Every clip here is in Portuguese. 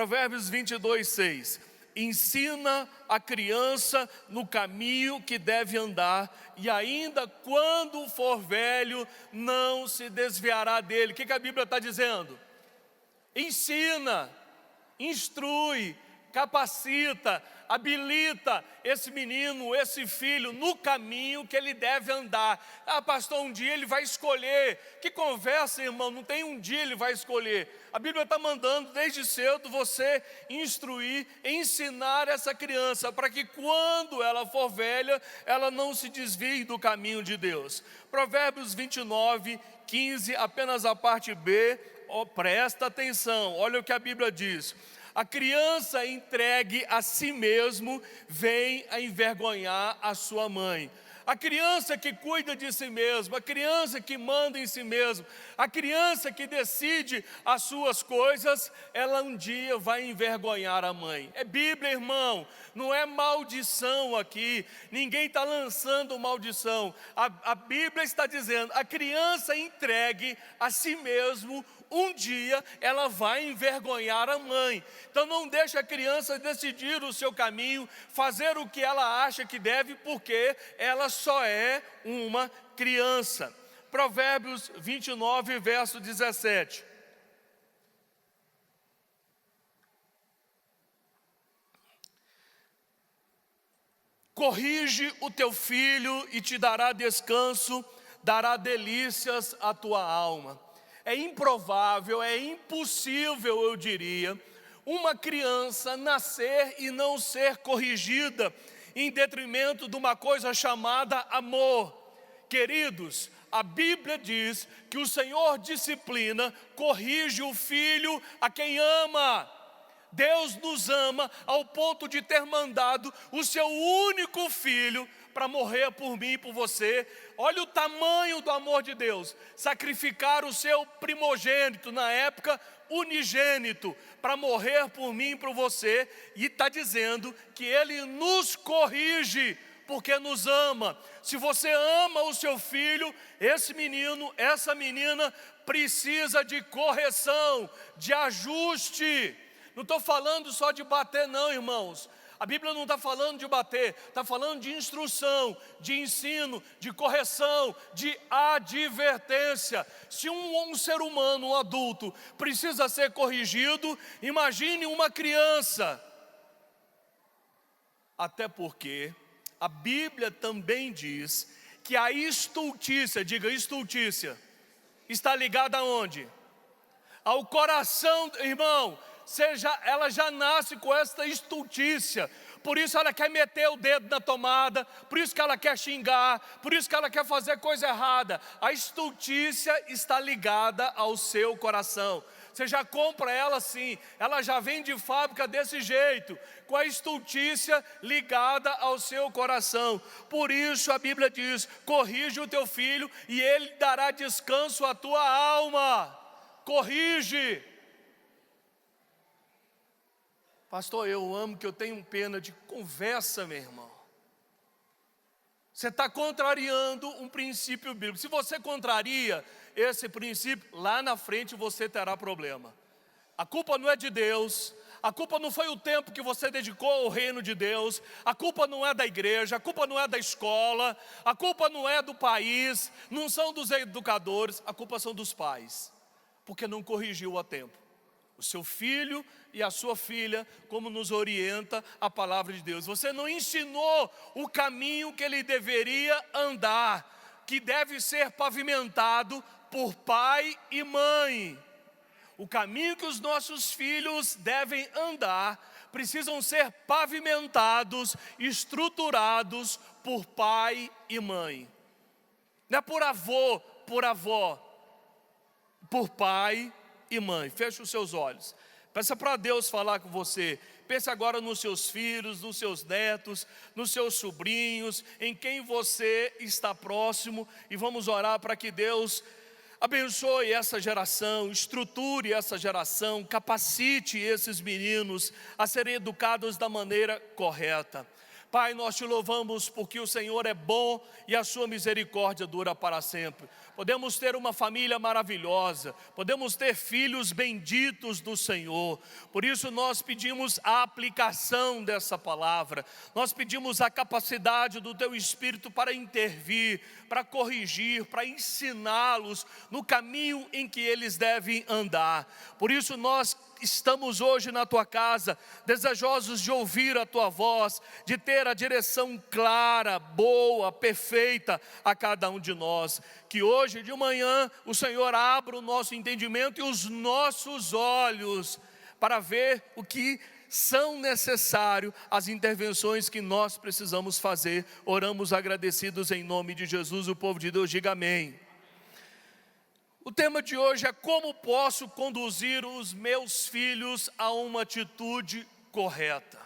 Provérbios 22:6. Ensina a criança no caminho que deve andar, e ainda quando for velho, não se desviará dele. O que a Bíblia está dizendo? Ensina, instrui, capacita, habilita esse menino, esse filho, no caminho que ele deve andar. Ah, pastor, um dia ele vai escolher. Que conversa, irmão, não tem um dia ele vai escolher. A Bíblia está mandando desde cedo você instruir, ensinar essa criança, para que quando ela for velha, ela não se desvie do caminho de Deus. Provérbios 29:15, apenas a parte B, presta atenção, olha o que a Bíblia diz. A criança entregue a si mesmo vem a envergonhar a sua mãe. A criança que cuida de si mesma, a criança que manda em si mesma, a criança que decide as suas coisas, ela um dia vai envergonhar a mãe. É Bíblia, irmão, não é maldição aqui, ninguém está lançando maldição. A Bíblia está dizendo, a criança entregue a si mesmo, um dia ela vai envergonhar a mãe. Então não deixe a criança decidir o seu caminho, fazer o que ela acha que deve, porque ela só é uma criança. Provérbios 29, verso 17. Corrige o teu filho e te dará descanso, dará delícias à tua alma. É improvável, é impossível, eu diria, uma criança nascer e não ser corrigida em detrimento de uma coisa chamada amor. Queridos, a Bíblia diz que o Senhor disciplina, corrige o filho a quem ama. Deus nos ama ao ponto de ter mandado o seu único filho para morrer por mim e por você. Olha o tamanho do amor de Deus, sacrificar o seu primogênito, na época unigênito, para morrer por mim e por você, e está dizendo que Ele nos corrige, porque nos ama. Se você ama o seu filho, esse menino, essa menina, precisa de correção, de ajuste. Não estou falando só de bater não, irmãos. A Bíblia não está falando de bater, está falando de instrução, de ensino, de correção, de advertência. Se um ser humano, um adulto, precisa ser corrigido, imagine uma criança. Até porque a Bíblia também diz que a estultícia, diga estultícia, está ligada aonde? Ao coração, irmão. Ela já nasce com esta estultícia, por isso ela quer meter o dedo na tomada, por isso que ela quer xingar, por isso que ela quer fazer coisa errada. A estultícia está ligada ao seu coração. Você já compra ela assim, ela já vem de fábrica desse jeito, com a estultícia ligada ao seu coração. Por isso a Bíblia diz, corrige o teu filho e ele dará descanso à tua alma. Corrige. Pastor, eu amo que eu tenho pena de conversa, meu irmão. Você está contrariando um princípio bíblico. Se você contraria esse princípio, lá na frente você terá problema. A culpa não é de Deus, a culpa não foi o tempo que você dedicou ao reino de Deus, a culpa não é da igreja, a culpa não é da escola, a culpa não é do país, não são dos educadores, a culpa são dos pais, porque não corrigiu a tempo o seu filho e a sua filha, como nos orienta a palavra de Deus. Você não ensinou o caminho que ele deveria andar, que deve ser pavimentado por pai e mãe. O caminho que os nossos filhos devem andar, precisam ser pavimentados, estruturados por pai e mãe. Não é por avô, por avó, por pai e mãe. Feche os seus olhos. Peça para Deus falar com você. Pense agora nos seus filhos, nos seus netos, nos seus sobrinhos, em quem você está próximo, e vamos orar para que Deus abençoe essa geração, estruture essa geração, capacite esses meninos a serem educados da maneira correta. Pai, nós te louvamos porque o Senhor é bom e a sua misericórdia dura para sempre. Podemos ter uma família maravilhosa, podemos ter filhos benditos do Senhor. Por isso nós pedimos a aplicação dessa palavra, nós pedimos a capacidade do Teu Espírito para intervir, para corrigir, para ensiná-los no caminho em que eles devem andar. Por isso nós estamos hoje na Tua casa, desejosos de ouvir a Tua voz, de ter a direção clara, boa, perfeita a cada um de nós. Que hoje de manhã o Senhor abra o nosso entendimento e os nossos olhos para ver o que são necessárias as intervenções que nós precisamos fazer. Oramos agradecidos em nome de Jesus, o povo de Deus diga amém. O tema de hoje é como posso conduzir os meus filhos a uma atitude correta.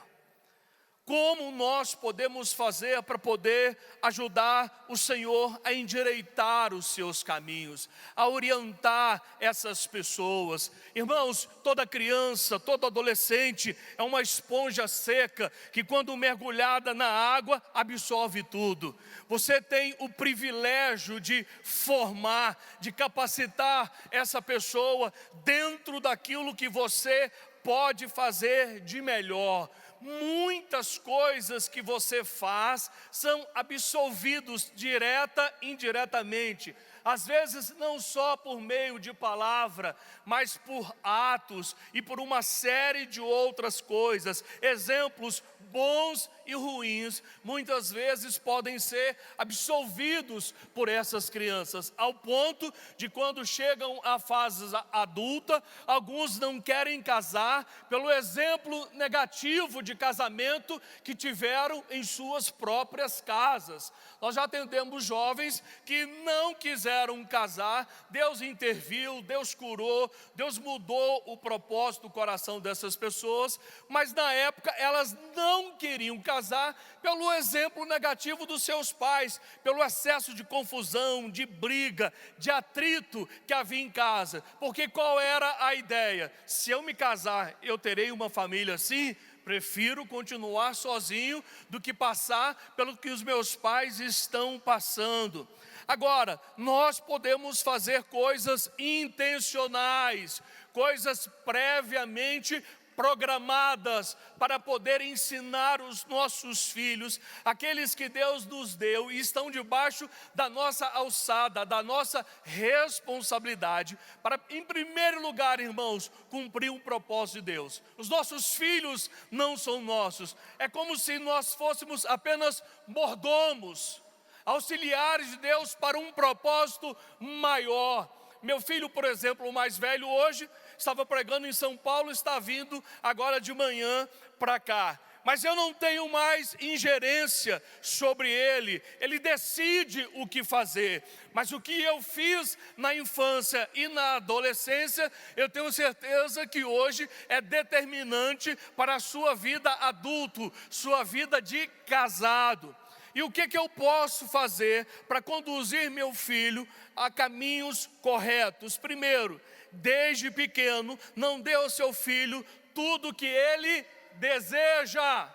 Como nós podemos fazer para poder ajudar o Senhor a endireitar os seus caminhos, a orientar essas pessoas. Irmãos, toda criança, todo adolescente é uma esponja seca que quando mergulhada na água absorve tudo. Você tem o privilégio de formar, de capacitar essa pessoa dentro daquilo que você pode fazer de melhor. Muitas coisas que você faz são absolvidos direta e indiretamente. Às vezes não só por meio de palavra, mas por atos e por uma série de outras coisas. Exemplos bons e ruins, muitas vezes podem ser absolvidos por essas crianças, ao ponto de quando chegam à fase adulta, alguns não querem casar pelo exemplo negativo de casamento que tiveram em suas próprias casas. Nós já atendemos jovens que não quiseram casar, Deus interviu, Deus curou, Deus mudou o propósito do coração dessas pessoas, mas na época elas não queriam casar pelo exemplo negativo dos seus pais, pelo excesso de confusão, de briga, de atrito que havia em casa. Porque qual era a ideia? Se eu me casar, eu terei uma família assim? Prefiro continuar sozinho do que passar pelo que os meus pais estão passando. Agora, nós podemos fazer coisas intencionais, coisas previamente programadas para poder ensinar os nossos filhos, aqueles que Deus nos deu e estão debaixo da nossa alçada, da nossa responsabilidade, para, em primeiro lugar, irmãos, cumprir um propósito de Deus. Os nossos filhos não são nossos, é como se nós fôssemos apenas mordomos, auxiliares de Deus para um propósito maior. Meu filho, por exemplo, o mais velho hoje, estava pregando em São Paulo, está vindo agora de manhã para cá. Mas eu não tenho mais ingerência sobre ele, ele decide o que fazer. Mas o que eu fiz na infância e na adolescência, eu tenho certeza que hoje é determinante para a sua vida adulto, sua vida de casado. E o que eu posso fazer para conduzir meu filho a caminhos corretos? Primeiro, desde pequeno, não dê ao seu filho tudo que ele deseja.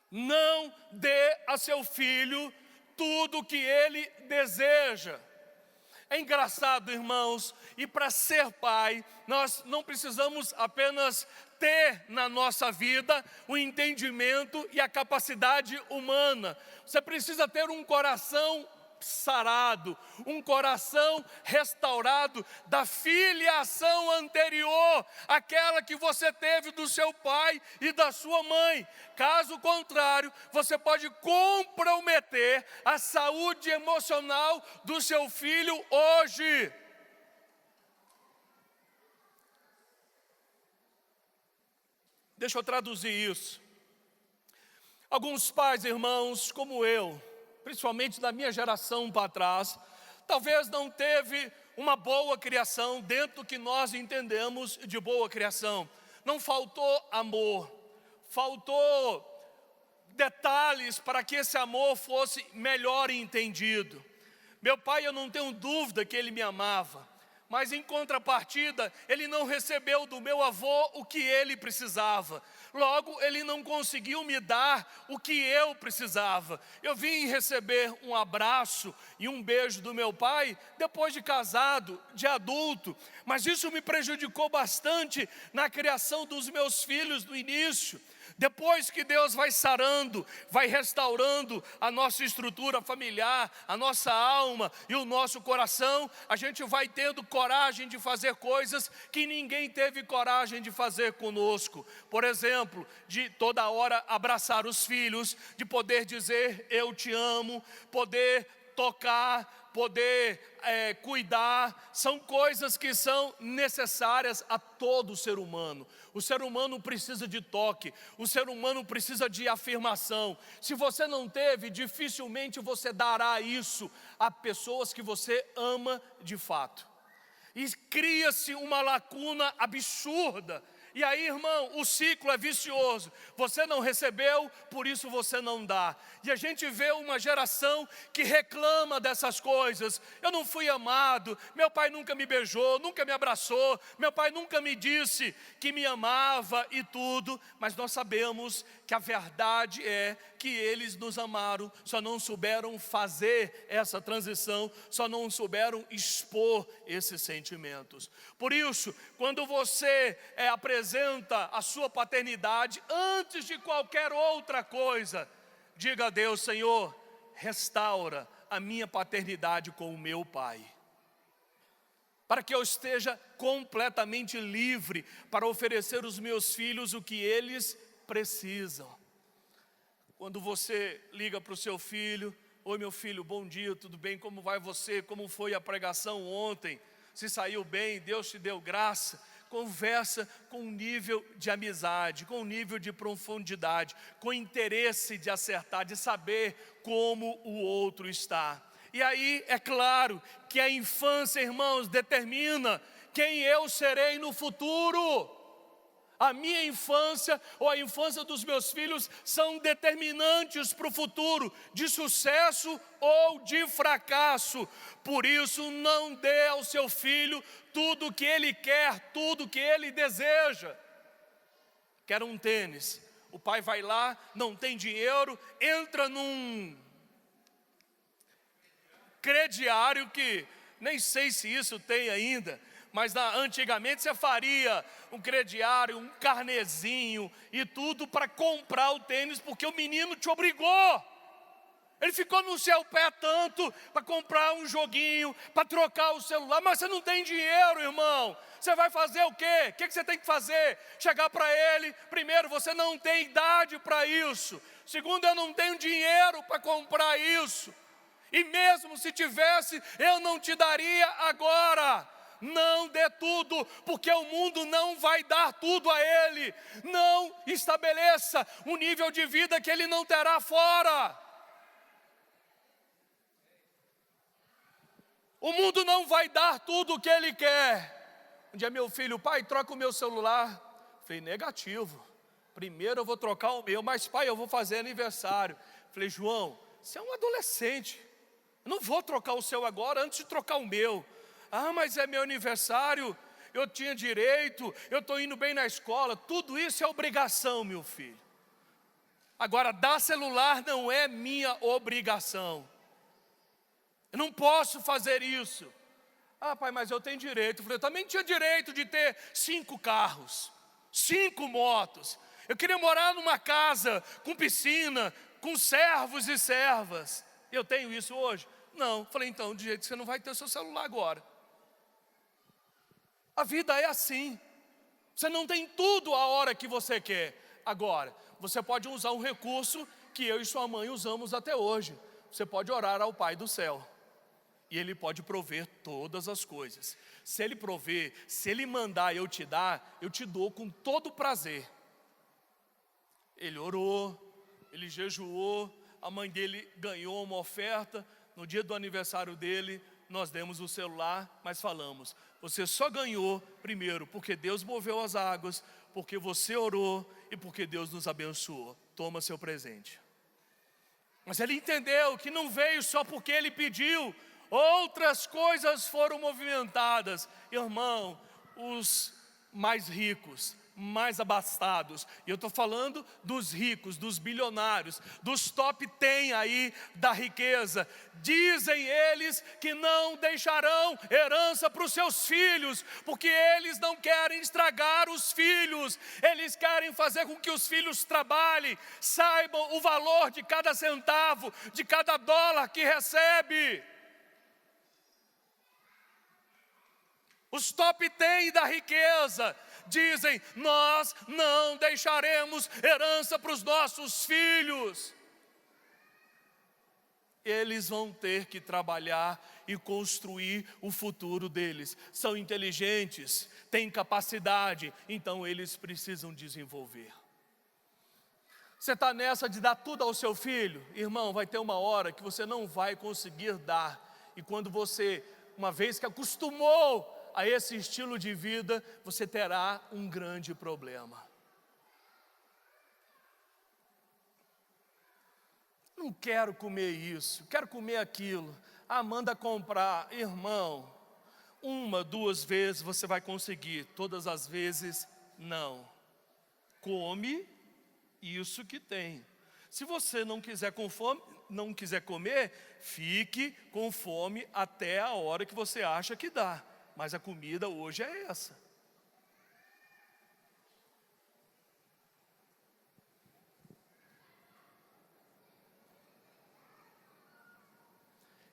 Não dê a seu filho tudo que ele deseja. É engraçado, irmãos, e para ser pai, nós não precisamos apenas ter na nossa vida o entendimento e a capacidade humana. Você precisa ter um coração sarado, um coração restaurado da filiação anterior, aquela que você teve do seu pai e da sua mãe. Caso contrário, você pode comprometer a saúde emocional do seu filho hoje. Deixa eu traduzir isso. Alguns pais, irmãos, como eu, principalmente da minha geração para trás, talvez não teve uma boa criação dentro do que nós entendemos de boa criação. Não faltou amor, faltou detalhes para que esse amor fosse melhor entendido. Meu pai, eu não tenho dúvida que ele me amava, Mas em contrapartida, ele não recebeu do meu avô o que ele precisava. Logo, ele não conseguiu me dar o que eu precisava. Eu vim receber um abraço e um beijo do meu pai depois de casado, de adulto. Mas isso me prejudicou bastante na criação dos meus filhos no início. Depois que Deus vai sarando, vai restaurando a nossa estrutura familiar, a nossa alma e o nosso coração, a gente vai tendo coragem de fazer coisas que ninguém teve coragem de fazer conosco. Por exemplo, de toda hora abraçar os filhos, de poder dizer eu te amo, poder tocar, poder cuidar, são coisas que são necessárias a todo ser humano. O ser humano precisa de toque, o ser humano precisa de afirmação. Se você não teve, dificilmente você dará isso a pessoas que você ama de fato. E cria-se uma lacuna absurda. E aí, irmão, o ciclo é vicioso. Você não recebeu, por isso você não dá. E a gente vê uma geração que reclama dessas coisas. Eu não fui amado, meu pai nunca me beijou, nunca me abraçou, meu pai nunca me disse que me amava e tudo. Mas nós sabemos que a verdade é que eles nos amaram, só não souberam fazer essa transição, só não souberam expor esses sentimentos. Por isso, quando você apresenta a sua paternidade, antes de qualquer outra coisa, diga a Deus: Senhor, restaura a minha paternidade com o meu pai, para que eu esteja completamente livre para oferecer aos meus filhos o que eles precisam. Quando você liga para o seu filho: oi meu filho, bom dia, tudo bem? Como vai você? Como foi a pregação ontem? Se saiu bem? Deus te deu graça? Conversa com um nível de amizade, com um nível de profundidade, com interesse de acertar, de saber como o outro está. E aí é claro que a infância, irmãos, determina quem eu serei no futuro. A minha infância ou a infância dos meus filhos são determinantes para o futuro, de sucesso ou de fracasso. Por isso, não dê ao seu filho tudo o que ele quer, tudo o que ele deseja. Quer um tênis, o pai vai lá, não tem dinheiro, entra num crediário que nem sei se isso tem ainda, mas antigamente você faria um crediário, um carnezinho e tudo para comprar o tênis, porque o menino te obrigou. Ele ficou no seu pé tanto para comprar um joguinho, para trocar o celular, mas você não tem dinheiro, irmão. Você vai fazer o quê? O que você tem que fazer? Chegar para ele, primeiro, você não tem idade para isso. Segundo, eu não tenho dinheiro para comprar isso. E mesmo se tivesse, eu não te daria agora. Não dê tudo, porque o mundo não vai dar tudo a ele. Não estabeleça um nível de vida que ele não terá fora. O mundo não vai dar tudo o que ele quer. Um dia meu filho: pai, troca o meu celular. Falei: negativo, primeiro eu vou trocar o meu, mas pai, eu vou fazer aniversário. Falei: João, você é um adolescente, eu não vou trocar o seu agora antes de trocar o meu. Ah, mas é meu aniversário, eu tinha direito, eu estou indo bem na escola. Tudo isso é obrigação, meu filho. Agora, dar celular não é minha obrigação. Eu não posso fazer isso. Ah, pai, mas eu tenho direito. Eu falei: eu também tinha direito de ter 5 carros, 5 motos. Eu queria morar numa casa com piscina, com servos e servas. Eu tenho isso hoje? Não. Falei: então, de jeito que você não vai ter o seu celular agora. A vida é assim. Você não tem tudo a hora que você quer. Agora, você pode usar um recurso que eu e sua mãe usamos até hoje. Você pode orar ao Pai do céu, e Ele pode prover todas as coisas. Se Ele prover, se Ele mandar eu te dar, eu te dou com todo prazer. Ele orou, ele jejuou, a mãe dele ganhou uma oferta. No dia do aniversário dele, nós demos o celular, mas falamos: você só ganhou, primeiro, porque Deus moveu as águas, porque você orou e porque Deus nos abençoou. Toma seu presente. Mas ele entendeu que não veio só porque ele pediu, outras coisas foram movimentadas. Irmão, os mais ricos, mais abastados, e eu estou falando dos ricos, dos bilionários, dos top 10 aí da riqueza, dizem eles que não deixarão herança para os seus filhos, porque eles não querem estragar os filhos, eles querem fazer com que os filhos trabalhem, saibam o valor de cada centavo, de cada dólar que recebe. Os top 10 da riqueza dizem: nós não deixaremos herança para os nossos filhos. Eles vão ter que trabalhar e construir o futuro deles. São inteligentes, têm capacidade, então eles precisam desenvolver. Você está nessa de dar tudo ao seu filho? Irmão, vai ter uma hora que você não vai conseguir dar. E quando você, uma vez que acostumou a esse estilo de vida, você terá um grande problema. Não quero comer isso, quero comer aquilo. Manda comprar. Irmão, 1, 2 vezes você vai conseguir, todas as vezes não. Come isso que tem. Se você não quiser com fome, não quiser comer, fique com fome até a hora que você acha que dá. Mas a comida hoje é essa.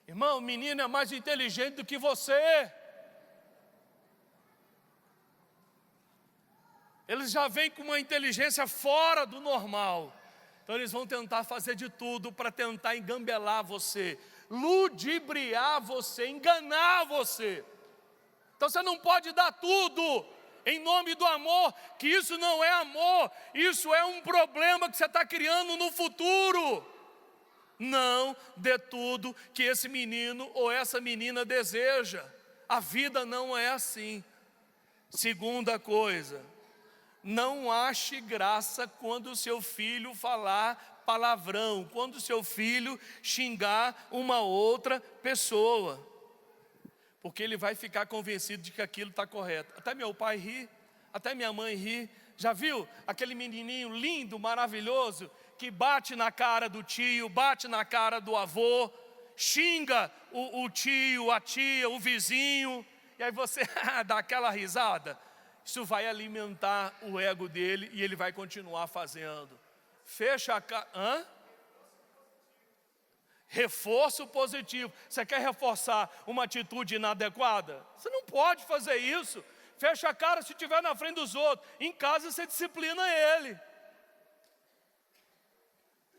Irmão, o menino é mais inteligente do que você. Eles já vêm com uma inteligência fora do normal. Então eles vão tentar fazer de tudo para tentar engambelar você, ludibriar você, enganar você. Então você não pode dar tudo em nome do amor, que isso não é amor, isso é um problema que você está criando no futuro. Não dê tudo que esse menino ou essa menina deseja. A vida não é assim. Segunda coisa, não ache graça quando o seu filho falar palavrão, quando o seu filho xingar uma outra pessoa, porque ele vai ficar convencido de que aquilo está correto. Até meu pai ri, até minha mãe ri. Já viu aquele menininho lindo, maravilhoso, que bate na cara do tio, bate na cara do avô, xinga o tio, a tia, o vizinho, e aí você dá aquela risada? Isso vai alimentar o ego dele e ele vai continuar fazendo. Fecha a cara. Reforço positivo. Você quer reforçar uma atitude inadequada? Você não pode fazer isso. Fecha a cara se estiver na frente dos outros. Em casa você disciplina ele.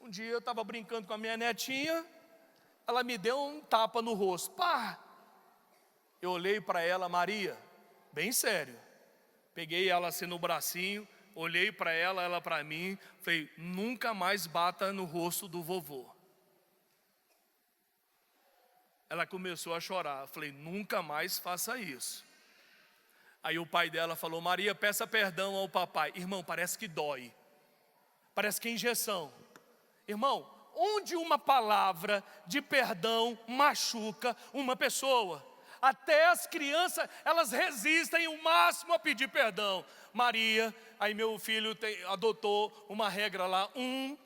Um dia eu estava brincando com a minha netinha, ela me deu um tapa no rosto. Pá! Eu olhei para ela, Maria, bem sério. Peguei ela assim no bracinho, olhei para ela, ela para mim. Falei: nunca mais bata no rosto do vovô. Ela começou a chorar. Falei: nunca mais faça isso. Aí o pai dela falou: Maria, peça perdão ao papai. Irmão, parece que dói. Parece que é injeção. Irmão, onde uma palavra de perdão machuca uma pessoa? Até as crianças, elas resistem o máximo a pedir perdão. Maria, aí meu filho adotou uma regra lá. 1,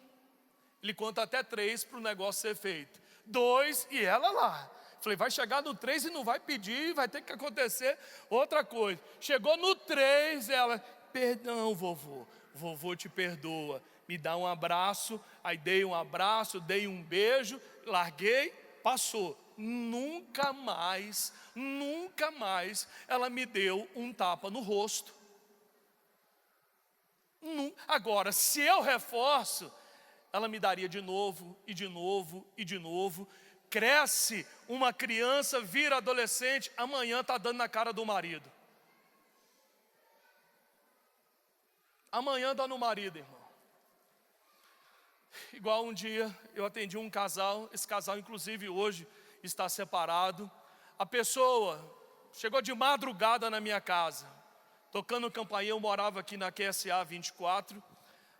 ele conta até 3 para o negócio ser feito. 2, e ela lá. Falei: vai chegar no 3 e não vai pedir, vai ter que acontecer outra coisa. Chegou no 3, ela: perdão, vovô. Vovô te perdoa. Me dá um abraço. Aí dei um abraço, dei um beijo, larguei, passou. Nunca mais ela me deu um tapa no rosto. Agora, se eu reforço, ela me daria de novo, e de novo, e de novo. Cresce uma criança, vira adolescente, amanhã está dando na cara do marido. Amanhã dá no marido, irmão. Igual um dia eu atendi um casal, esse casal inclusive hoje está separado. A pessoa chegou de madrugada na minha casa, tocando campainha. Eu morava aqui na QSA 24.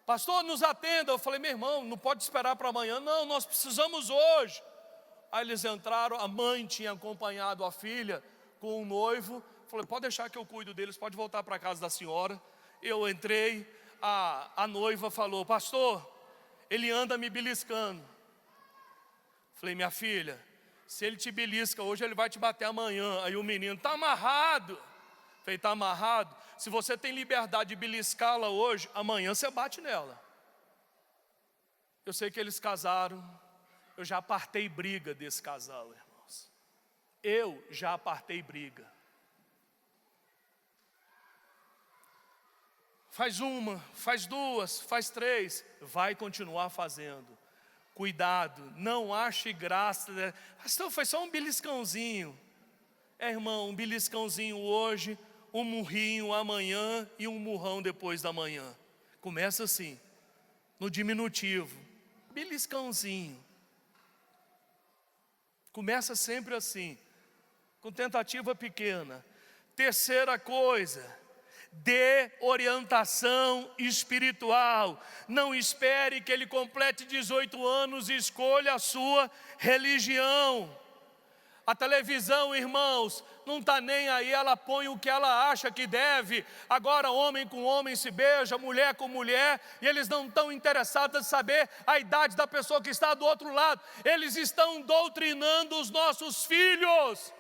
Pastor, nos atenda. Eu falei: meu irmão, não pode esperar para amanhã. Não, nós precisamos hoje. Aí eles entraram, a mãe tinha acompanhado a filha com o noivo. Falei, pode deixar que eu cuido deles, pode voltar para a casa da senhora. Eu entrei, a noiva falou, pastor, ele anda me beliscando. Falei, minha filha, se ele te belisca hoje, ele vai te bater amanhã. Aí o menino, está amarrado. Falei, está amarrado? Se você tem liberdade de beliscá-la hoje, amanhã você bate nela. Eu sei que eles casaram, eu já apartei briga desse casal, irmãos. Eu já apartei briga. Faz uma, faz duas, faz três, vai continuar fazendo. Cuidado, não ache graça. Pastor, foi só um beliscãozinho. Irmão, um beliscãozinho hoje, um murrinho amanhã e um murrão depois da manhã. Começa assim, no diminutivo, beliscãozinho. Começa sempre assim, com tentativa pequena. Terceira coisa, dê orientação espiritual. Não espere que ele complete 18 anos e escolha a sua religião. A televisão, irmãos, não está nem aí, ela põe o que ela acha que deve. Agora homem com homem se beija, mulher com mulher, e eles não estão interessados em saber a idade da pessoa que está do outro lado. Eles estão doutrinando os nossos filhos,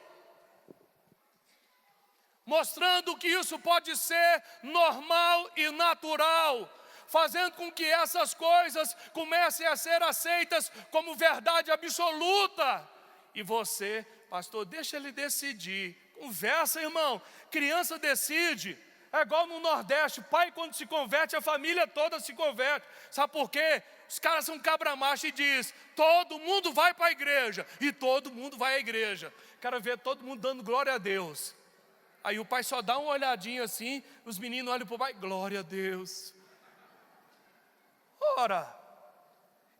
mostrando que isso pode ser normal e natural, fazendo com que essas coisas comecem a ser aceitas como verdade absoluta. E você, pastor, deixa ele decidir. Conversa, irmão. Criança decide. É igual no Nordeste, pai quando se converte, a família toda se converte. Sabe por quê? Os caras são cabra macho e diz, todo mundo vai para a igreja. E todo mundo vai à igreja. Quero ver todo mundo dando glória a Deus. Aí o pai só dá uma olhadinha assim, os meninos olham para o pai, glória a Deus. Ora,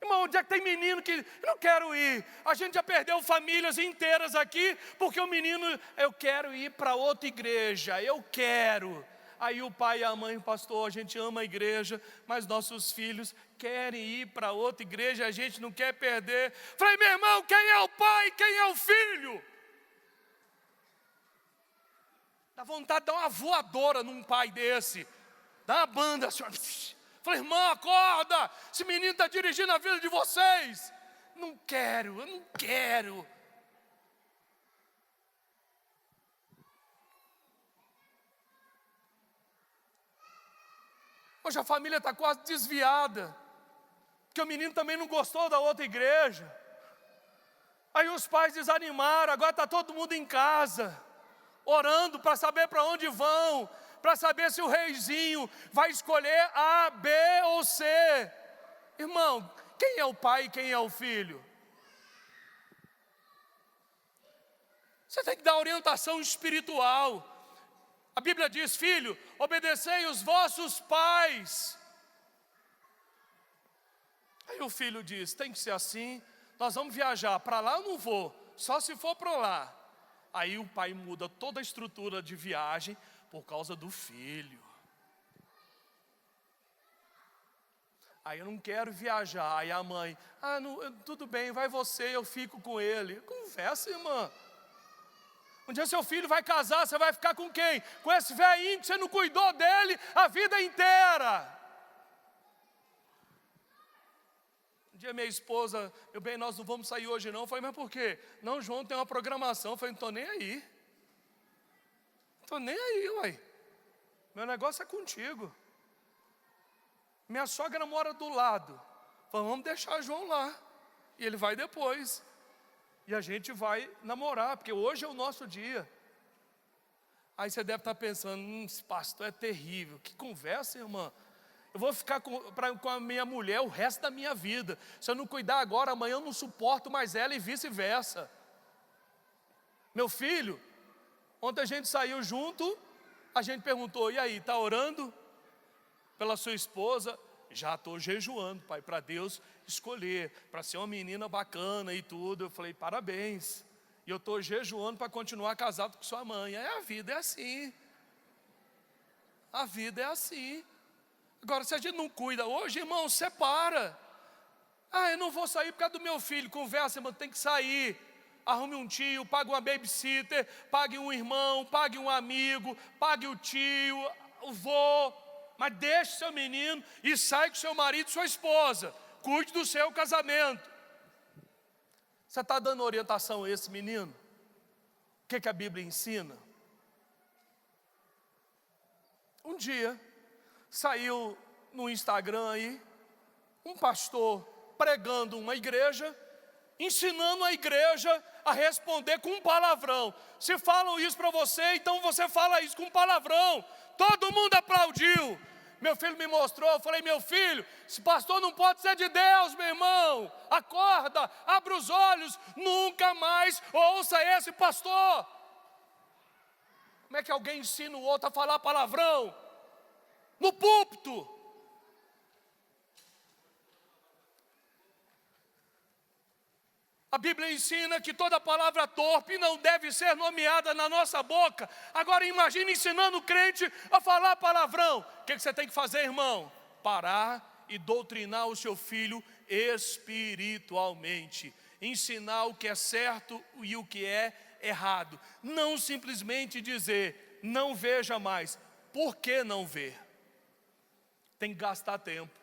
irmão, onde é que tem menino que eu não quero ir? A gente já perdeu famílias inteiras aqui, porque o menino, eu quero ir para outra igreja, eu quero. Aí o pai e a mãe, pastor, a gente ama a igreja, mas nossos filhos querem ir para outra igreja, a gente não quer perder. Falei, meu irmão, quem é o pai, quem é o filho? Dá vontade de dar uma voadora num pai desse. Dá uma banda assim. Falei, irmão, acorda. Esse menino está dirigindo a vida de vocês. Não quero, eu não quero. Hoje a família está quase desviada, porque o menino também não gostou da outra igreja. Aí os pais desanimaram, agora está todo mundo em casa, orando para saber para onde vão, para saber se o reizinho vai escolher A, B ou C. Irmão, quem é o pai e quem é o filho? Você tem que dar orientação espiritual. A Bíblia diz, filho, obedecei os vossos pais. Aí o filho diz, tem que ser assim, nós vamos viajar, para lá eu não vou, só se for para lá. Aí o pai muda toda a estrutura de viagem por causa do filho. Aí eu não quero viajar. Aí a mãe, não, tudo bem, vai você, eu fico com ele. Conversa, irmã. Um dia seu filho vai casar, você vai ficar com quem? Com esse velhinho que você não cuidou dele a vida inteira. Um dia minha esposa, meu bem, nós não vamos sair hoje não. Eu falei, mas por quê? Não, João, tem uma programação. Eu falei, não estou nem aí. Não estou nem aí, uai. Meu negócio é contigo. Minha sogra mora do lado. Falei, vamos deixar João lá. E ele vai depois. E a gente vai namorar, porque hoje é o nosso dia. Aí você deve estar pensando, esse pastor é terrível. Que conversa, irmã. Eu vou ficar com a minha mulher o resto da minha vida. Se eu não cuidar agora, amanhã eu não suporto mais ela e vice-versa. Meu filho, ontem a gente saiu junto, a gente perguntou, e aí, está orando pela sua esposa? Já estou jejuando, pai, para Deus escolher, para ser uma menina bacana e tudo. Eu falei, parabéns. E eu estou jejuando para continuar casado com sua mãe. A vida é assim. A vida é assim. Agora, se a gente não cuida hoje, irmão, separa. Ah, eu não vou sair por causa do meu filho. Conversa, irmão, tem que sair. Arrume um tio, pague uma babysitter, pague um irmão, pague um amigo, pague o tio, o vô. Mas deixe seu menino e sai com seu marido e sua esposa. Cuide do seu casamento. Você está dando orientação a esse menino? O que a Bíblia ensina? Um dia, saiu no Instagram aí, um pastor pregando uma igreja, ensinando a igreja a responder com um palavrão. Se falam isso para você, então você fala isso com um palavrão. Todo mundo aplaudiu. Meu filho me mostrou, eu falei, meu filho, esse pastor não pode ser de Deus, meu irmão. Acorda, abre os olhos, nunca mais ouça esse pastor. Como é que alguém ensina o outro a falar palavrão? No púlpito. A Bíblia ensina que toda palavra torpe não deve ser nomeada na nossa boca. Agora imagine ensinando o crente a falar palavrão. O que você tem que fazer, irmão? Parar e doutrinar o seu filho espiritualmente. Ensinar o que é certo e o que é errado. Não simplesmente dizer, não veja mais. Por que não ver? Tem que gastar tempo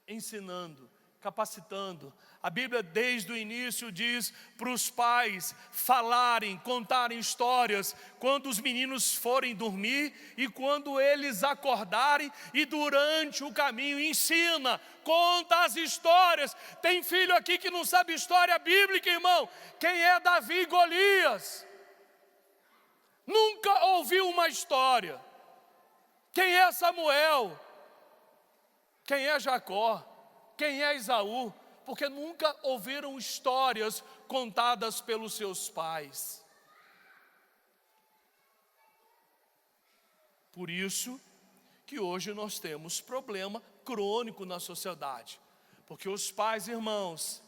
ensinando, capacitando. A Bíblia desde o início diz para os pais falarem, contarem histórias quando os meninos forem dormir e quando eles acordarem, e durante o caminho ensina, conta as histórias. Tem filho aqui que não sabe história bíblica, irmão. Quem é Davi e Golias? Nunca ouviu uma história. Quem é Samuel? Quem é Jacó? Quem é Esaú? Porque nunca ouviram histórias contadas pelos seus pais. Por isso que hoje nós temos problema crônico na sociedade. Porque os pais, irmãos,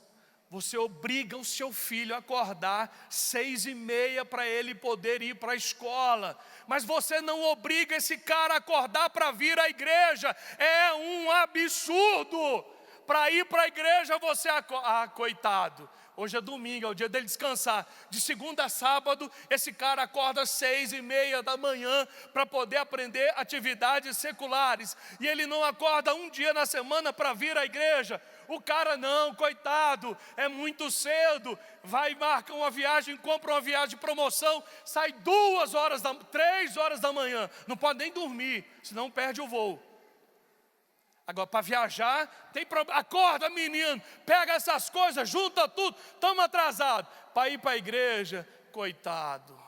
você obriga o seu filho a acordar 6h30 para ele poder ir para a escola. Mas você não obriga esse cara a acordar para vir à igreja. É um absurdo. Para ir para a igreja você, coitado, hoje é domingo, é o dia dele descansar. De segunda a sábado, esse cara acorda às 6h30 da manhã para poder aprender atividades seculares. E ele não acorda um dia na semana para vir à igreja. O cara não, coitado, é muito cedo. Vai, marca uma viagem, compra uma viagem de promoção, sai 3 horas da manhã. Não pode nem dormir, senão perde o voo. Agora, para viajar, tem problema. Acorda, menino, pega essas coisas, junta tudo, estamos atrasados. Para ir para a igreja, coitado,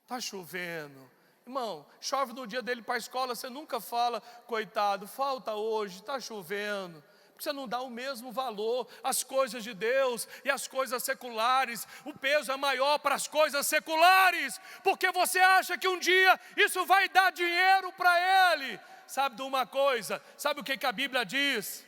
está chovendo. Irmão, chove no dia dele para a escola, você nunca fala, coitado, falta hoje, está chovendo. Porque você não dá o mesmo valor às coisas de Deus e às coisas seculares. O peso é maior para as coisas seculares, porque você acha que um dia isso vai dar dinheiro para ele. Sabe de uma coisa? Sabe o que a Bíblia diz?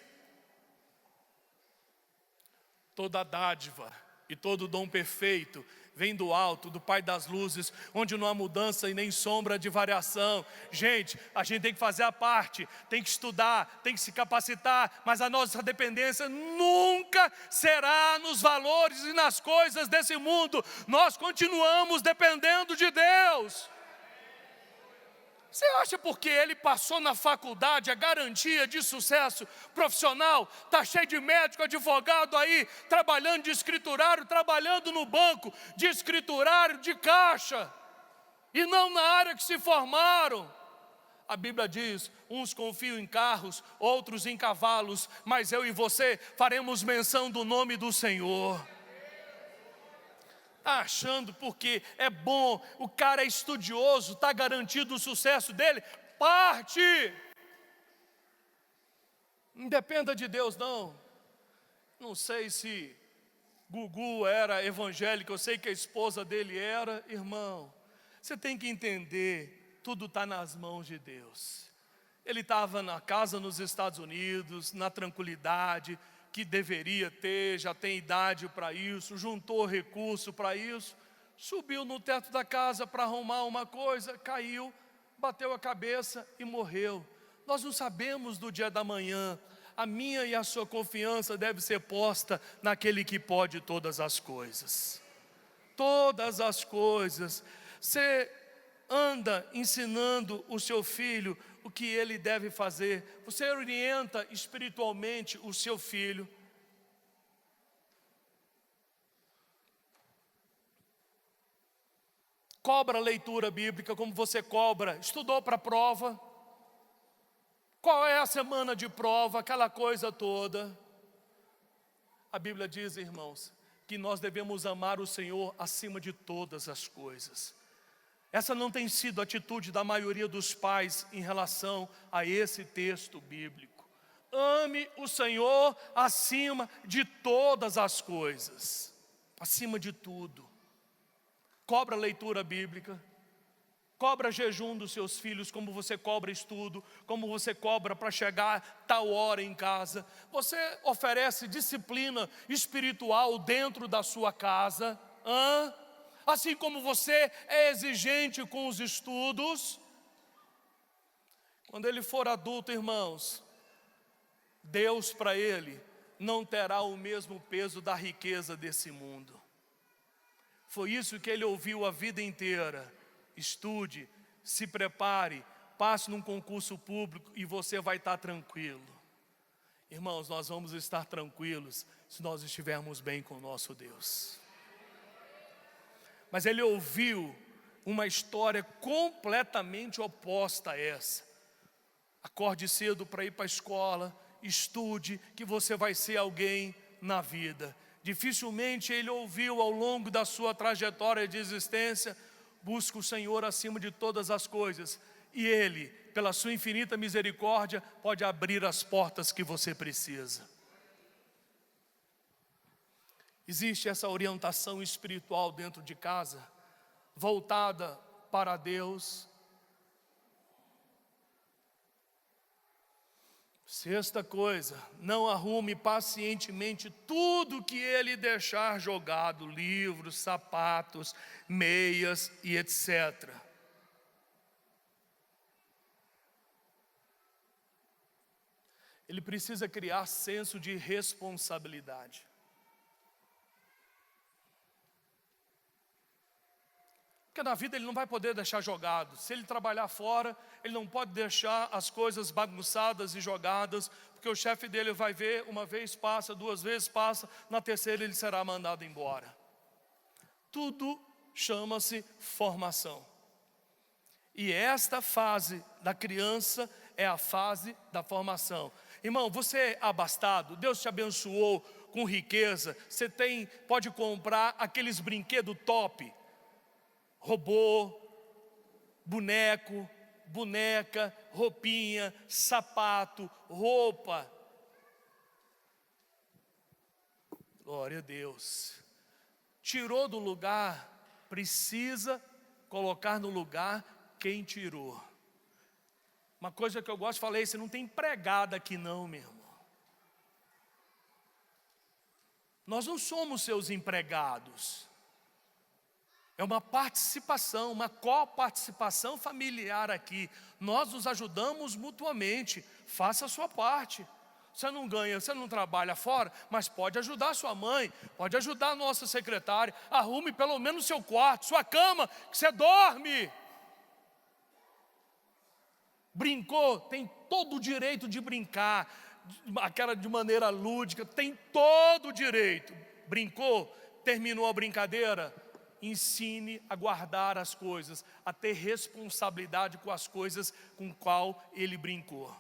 Toda dádiva e todo dom perfeito vem do alto, do Pai das luzes, onde não há mudança e nem sombra de variação. Gente, a gente tem que fazer a parte, tem que estudar, tem que se capacitar, mas a nossa dependência nunca será nos valores e nas coisas desse mundo. Nós continuamos dependendo de Deus. Você acha porque ele passou na faculdade a garantia de sucesso profissional? Está cheio de médico, advogado aí, trabalhando de escriturário, trabalhando no banco de escriturário, de caixa, e não na área que se formaram. A Bíblia diz, uns confiam em carros, outros em cavalos, mas eu e você faremos menção do nome do Senhor. Está achando porque é bom, o cara é estudioso, está garantido o sucesso dele? Parte! Não dependa de Deus não. Não sei se Gugu era evangélico, eu sei que a esposa dele era. Irmão, você tem que entender, tudo está nas mãos de Deus. Ele estava na casa nos Estados Unidos, na tranquilidade que deveria ter, já tem idade para isso, juntou recurso para isso, subiu no teto da casa para arrumar uma coisa, caiu, bateu a cabeça e morreu. Nós não sabemos do dia da manhã. a minha e a sua confiança deve ser posta naquele que pode todas as coisas. Todas as coisas. Você anda ensinando o seu filho o que ele deve fazer. Você orienta espiritualmente o seu filho. Cobra a leitura bíblica como você cobra. Estudou para a prova? Qual é a semana de prova? Aquela coisa toda. A Bíblia diz, irmãos, que nós devemos amar o Senhor acima de todas as coisas. Essa não tem sido a atitude da maioria dos pais em relação a esse texto bíblico. Ame o Senhor acima de todas as coisas. Acima de tudo. Cobra a leitura bíblica, cobra jejum dos seus filhos, como você cobra estudo, como você cobra para chegar tal hora em casa. Você oferece disciplina espiritual dentro da sua casa, assim como você é exigente com os estudos. Quando ele for adulto, irmãos, Deus para ele não terá o mesmo peso da riqueza desse mundo. Foi isso que ele ouviu a vida inteira. Estude, se prepare, passe num concurso público e você vai estar tranquilo. Irmãos, nós vamos estar tranquilos se nós estivermos bem com o nosso Deus. Mas ele ouviu uma história completamente oposta a essa. Acorde cedo para ir para a escola, estude, que você vai ser alguém na vida. Dificilmente ele ouviu ao longo da sua trajetória de existência: busca o Senhor acima de todas as coisas, e Ele, pela sua infinita misericórdia, pode abrir as portas que você precisa. Existe essa orientação espiritual dentro de casa, voltada para Deus. Sexta coisa, não arrume pacientemente tudo que ele deixar jogado, livros, sapatos, meias e etc. Ele precisa criar senso de responsabilidade. Porque na vida ele não vai poder deixar jogado. Se ele trabalhar fora, ele não pode deixar as coisas bagunçadas e jogadas, porque o chefe dele vai ver, uma vez passa, duas vezes passa, na terceira ele será mandado embora. Tudo chama-se formação. E esta fase da criança é a fase da formação. Irmão, você é abastado, Deus te abençoou com riqueza, você pode comprar aqueles brinquedos top, robô, boneco, boneca, roupinha, sapato, roupa. Glória a Deus. Tirou do lugar, precisa colocar no lugar quem tirou. Uma coisa que eu gosto, falei, você não tem empregada aqui não, meu irmão. Nós não somos seus empregados. É uma participação, uma coparticipação familiar aqui. Nós nos ajudamos mutuamente. Faça a sua parte. Você não ganha, você não trabalha fora, mas pode ajudar sua mãe, pode ajudar a nossa secretária. Arrume pelo menos seu quarto, sua cama, que você dorme. Brincou, tem todo o direito de brincar, aquela de maneira lúdica, tem todo o direito. Brincou, terminou a brincadeira. Ensine a guardar as coisas, a ter responsabilidade com as coisas com qual ele brincou.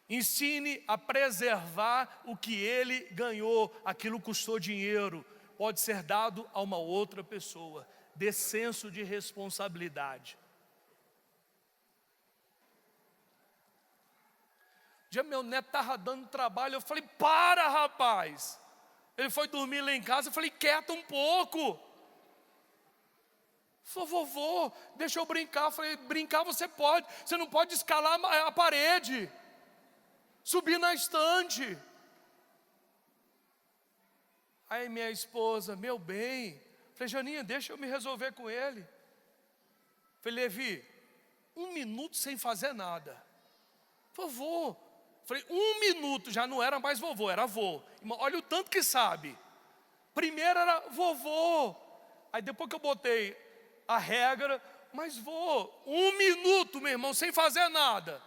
Ensine a preservar o que ele ganhou, aquilo custou dinheiro, pode ser dado a uma outra pessoa. Dê senso de responsabilidade. Um dia meu neto estava dando trabalho, eu falei, para rapaz. Ele foi dormir lá em casa, eu falei, quieta um pouco. Falei, vovô, deixa eu brincar. Eu falei, brincar você pode, você não pode escalar a parede, subir na estante. Aí minha esposa, meu bem, falei, Janinha, deixa eu me resolver com ele. Falei, Levi, 1 minuto sem fazer nada. Vovô, Falei, 1 minuto, já não era mais vovô, era avô. Irmão, olha o tanto que sabe. Primeiro era vovô. Aí depois que eu botei a regra, mas vô, 1 minuto, meu irmão, sem fazer nada.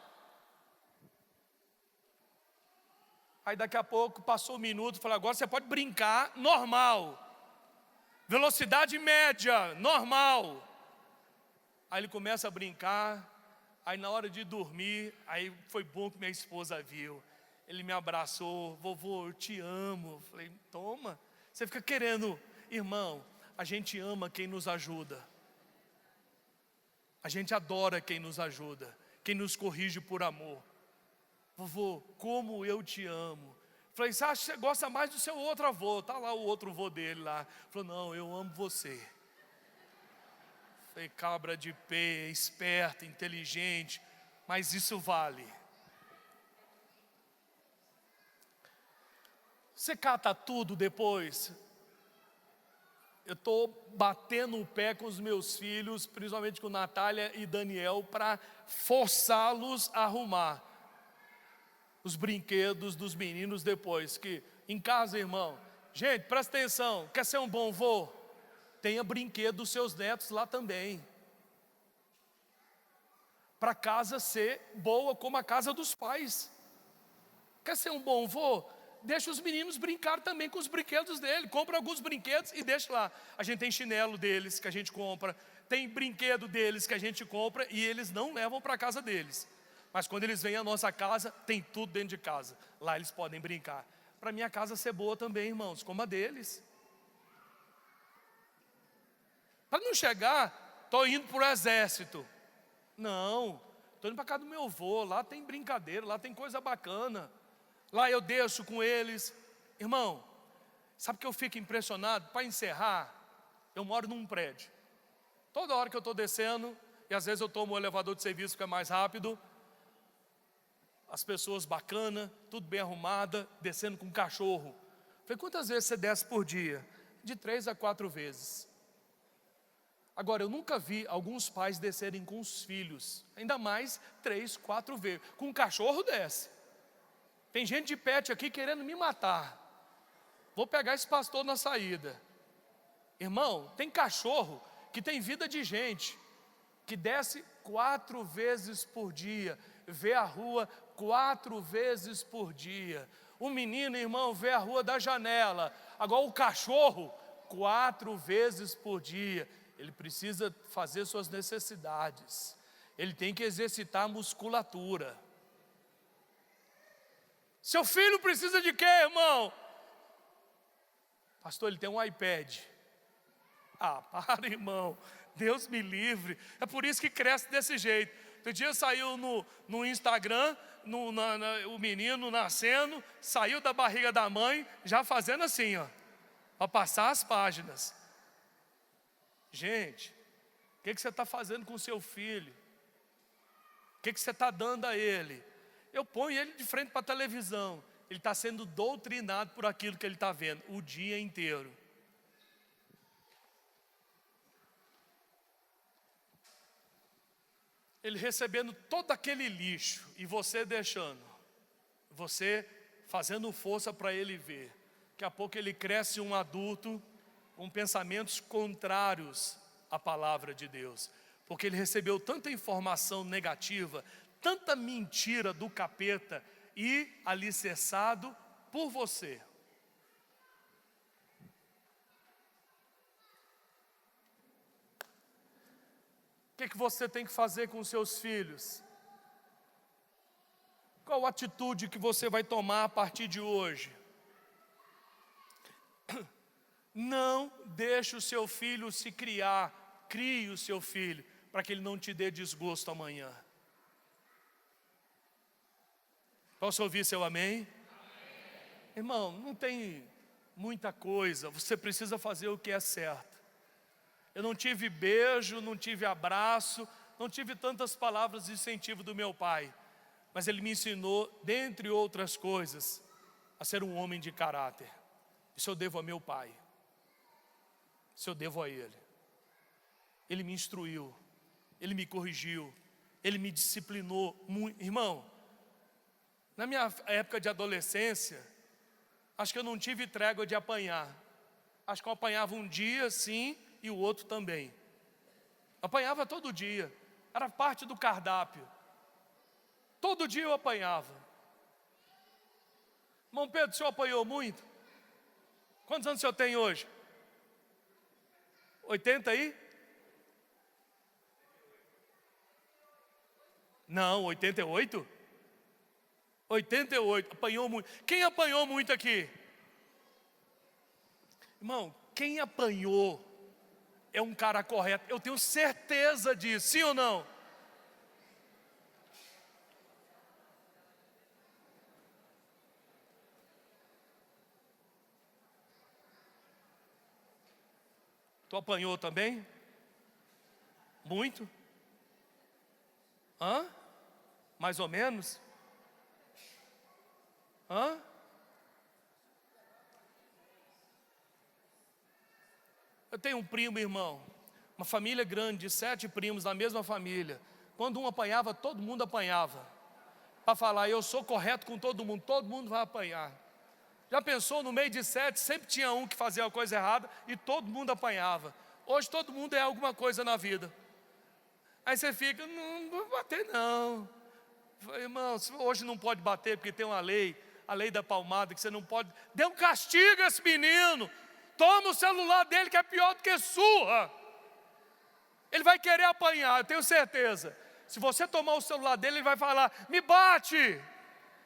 Aí daqui a pouco passou 1 minuto, falei, agora você pode brincar normal. Velocidade média, normal. Aí ele começa a brincar, aí na hora de dormir, aí foi bom que minha esposa viu. Ele me abraçou, vovô, eu te amo. Falei, toma. Você fica querendo, irmão, a gente ama quem nos ajuda. A gente adora quem nos ajuda, quem nos corrige por amor. Vovô, como eu te amo. Falei, você acha que você gosta mais do seu outro avô? Está lá o outro avô dele lá. Falou, não, eu amo você. Falei, cabra de pé, esperta, inteligente, mas isso vale. Você cata tudo depois. Eu estou batendo o pé com os meus filhos, principalmente com Natália e Daniel, para forçá-los a arrumar os brinquedos dos meninos depois. Que em casa, irmão, gente, presta atenção, quer ser um bom vô? Tenha brinquedo dos seus netos lá também. Para casa ser boa como a casa dos pais. Quer ser um bom vô? Deixa os meninos brincar também com os brinquedos dele. Compra alguns brinquedos e deixa lá. A gente tem chinelo deles que a gente compra, tem brinquedo deles que a gente compra e eles não levam para a casa deles. Mas quando eles vêm à nossa casa, tem tudo dentro de casa. Lá eles podem brincar. Para minha casa ser boa também, irmãos, como a deles. Para não chegar, estou indo para o exército. Não, estou indo para casa do meu avô, lá tem brincadeira, lá tem coisa bacana. Lá eu deixo com eles. Irmão, sabe que eu fico impressionado? Para encerrar, eu moro num prédio. Toda hora que eu estou descendo, e às vezes eu tomo o elevador de serviço que é mais rápido, as pessoas bacanas, tudo bem arrumada, descendo com cachorro. Falei, quantas vezes você desce por dia? De 3 a 4 vezes. Agora, eu nunca vi alguns pais descerem com os filhos, ainda mais 3, 4 vezes. Com um cachorro desce. Tem gente de pet aqui querendo me matar. Vou pegar esse pastor na saída. Irmão, tem cachorro que tem vida de gente, que desce 4 vezes por dia, vê a rua 4 vezes por dia. O menino, irmão, vê a rua da janela. Agora o cachorro, 4 vezes por dia. Ele precisa fazer suas necessidades. Ele tem que exercitar a musculatura. Seu filho precisa de quê, irmão? Pastor, ele tem um iPad. Ah, para, irmão. Deus me livre. É por isso que cresce desse jeito. Outro dia saiu no Instagram, o menino nascendo, saiu da barriga da mãe, já fazendo assim, ó, para passar as páginas. Gente, o que você está fazendo com o seu filho? O que você está dando a ele? Eu ponho ele de frente para a televisão. Ele está sendo doutrinado por aquilo que ele está vendo o dia inteiro. Ele recebendo todo aquele lixo e você deixando. Você fazendo força para ele ver. Daqui a pouco ele cresce um adulto com pensamentos contrários à palavra de Deus. Porque ele recebeu tanta informação negativa, tanta mentira do capeta e alicerçado por você. O que você tem que fazer com os seus filhos? Qual atitude que você vai tomar a partir de hoje? Não deixe o seu filho se criar, crie o seu filho, para que ele não te dê desgosto amanhã. Posso ouvir seu amém? Amém? Irmão, não tem muita coisa, você precisa fazer o que é certo. Eu não tive beijo, não tive abraço, não tive tantas palavras de incentivo do meu pai, mas ele me ensinou, dentre outras coisas, a ser um homem de caráter. Isso eu devo a meu pai. Isso eu devo a ele. Ele me instruiu, ele me corrigiu, ele me disciplinou muito. Irmão, Na minha época de adolescência, acho que eu não tive trégua de apanhar. Acho que eu apanhava um dia, sim, e o outro também. Apanhava todo dia, era parte do cardápio. Todo dia eu apanhava. Irmão Pedro, o senhor apanhou muito? Quantos anos o senhor tem hoje? 80 aí? Não, 88? 88, apanhou muito. Quem apanhou muito aqui? Irmão, quem apanhou é um cara correto. Eu tenho certeza disso, sim ou não? Tu apanhou também? Muito? Hã? Mais ou menos? Hã? Eu tenho um primo, irmão, uma família grande, de 7 primos da mesma família. Quando um apanhava, todo mundo apanhava. Para falar, eu sou correto com todo mundo vai apanhar. Já pensou, no meio de 7, sempre tinha um que fazia a coisa errada e todo mundo apanhava. Hoje todo mundo é alguma coisa na vida. Aí você fica, não vou bater não. Irmão, hoje não pode bater porque tem uma lei, a lei da palmada, que você não pode. Dê um castigo a esse menino. Toma o celular dele que é pior do que surra. Ele vai querer apanhar, eu tenho certeza. Se você tomar o celular dele, ele vai falar, me bate.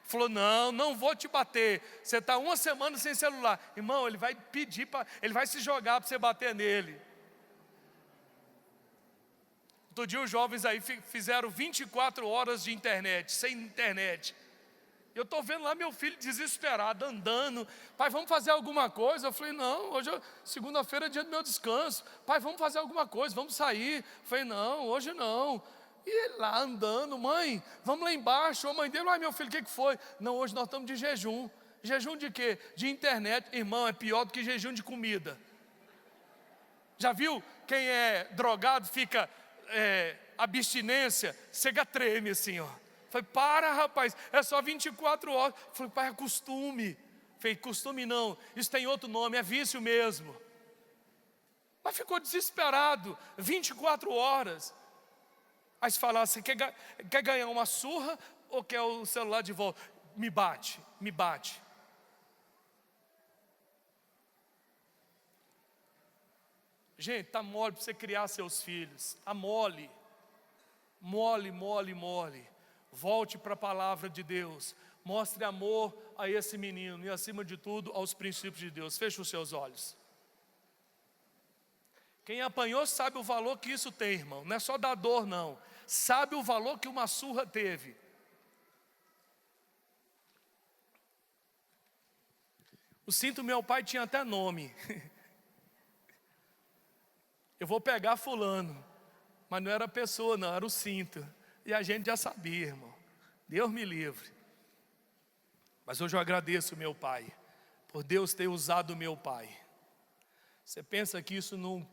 Falou, não vou te bater. Você está 1 semana sem celular. Irmão, ele vai pedir, ele vai se jogar para você bater nele. Outro dia os jovens aí fizeram 24 horas de internet, sem internet. Eu estou vendo lá meu filho desesperado, andando. Pai, vamos fazer alguma coisa? Eu falei, não, hoje segunda-feira é dia do meu descanso. Pai, vamos fazer alguma coisa, vamos sair. Eu falei, não, hoje não. E ele lá andando, mãe, vamos lá embaixo. A mãe dele, ai meu filho, o que foi? Não, hoje nós estamos de jejum. Jejum de quê? De internet. Irmão, é pior do que jejum de comida. Já viu quem é drogado, fica abstinência, chega treme assim, ó. Falei, para rapaz, é só 24 horas. Falei, pai, é costume. Falei, costume não, isso tem outro nome, é vício mesmo. Mas ficou desesperado, 24 horas. Aí se falar, você quer ganhar uma surra ou quer o celular de volta? Me bate, me bate. Gente, está mole para você criar seus filhos. Está mole. Mole, mole, mole. Volte para a palavra de Deus. Mostre amor a esse menino e, acima de tudo, aos princípios de Deus. Feche os seus olhos. Quem apanhou sabe o valor que isso tem, irmão. Não é só da dor, não. Sabe o valor que uma surra teve. O cinto meu pai tinha até nome. Eu vou pegar fulano. Mas não era pessoa não, era o cinto. E a gente já sabia, irmão. Deus me livre. Mas hoje eu agradeço meu pai, por Deus ter usado meu pai. Você pensa que isso não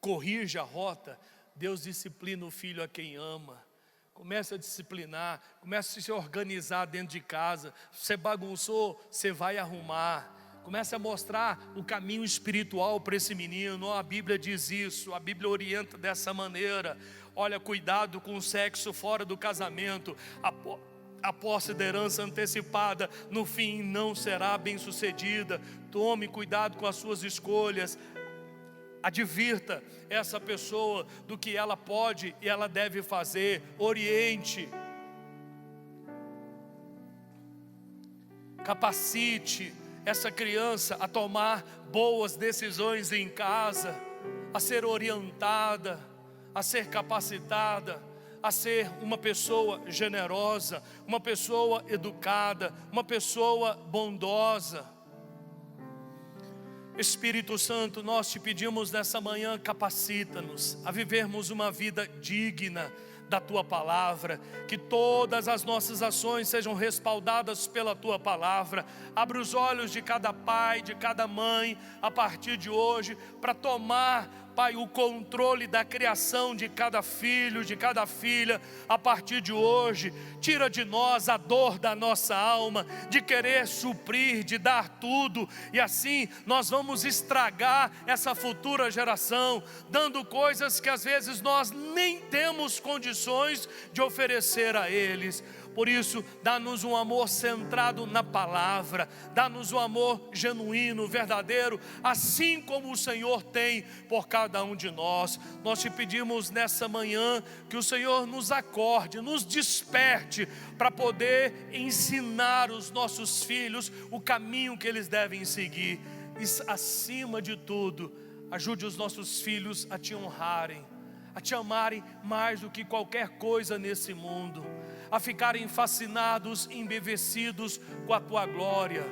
corrige a rota? Deus disciplina o filho a quem ama. Começa a disciplinar, começa a se organizar dentro de casa. Você bagunçou, você vai arrumar. Começa a mostrar o caminho espiritual para esse menino. A Bíblia diz isso, a Bíblia orienta dessa maneira. Olha, cuidado com o sexo fora do casamento. A posse da herança antecipada, no fim, não será bem sucedida. Tome cuidado com as suas escolhas. Advirta essa pessoa do que ela pode e ela deve fazer. Oriente. Capacite essa criança a tomar boas decisões em casa, a ser orientada, a ser capacitada, a ser uma pessoa generosa, uma pessoa educada, uma pessoa bondosa. Espírito Santo, nós te pedimos nessa manhã, capacita-nos a vivermos uma vida digna da Tua Palavra, que todas as nossas ações sejam respaldadas pela Tua Palavra. Abre os olhos de cada pai, de cada mãe, a partir de hoje, para tomar Pai, o controle da criação de cada filho, de cada filha, a partir de hoje. Tira de nós a dor da nossa alma, de querer suprir, de dar tudo, e assim nós vamos estragar essa futura geração, dando coisas que às vezes nós nem temos condições de oferecer a eles. Por isso, dá-nos um amor centrado na palavra, dá-nos um amor genuíno, verdadeiro, assim como o Senhor tem por cada um de nós. Nós te pedimos nessa manhã que o Senhor nos acorde, nos desperte, para poder ensinar os nossos filhos o caminho que eles devem seguir. E acima de tudo, ajude os nossos filhos a te honrarem, a te amarem mais do que qualquer coisa nesse mundo, a ficarem fascinados, embevecidos com a tua glória,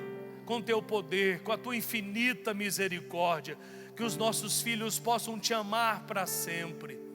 com o teu poder, com a tua infinita misericórdia. Que os nossos filhos possam te amar para sempre.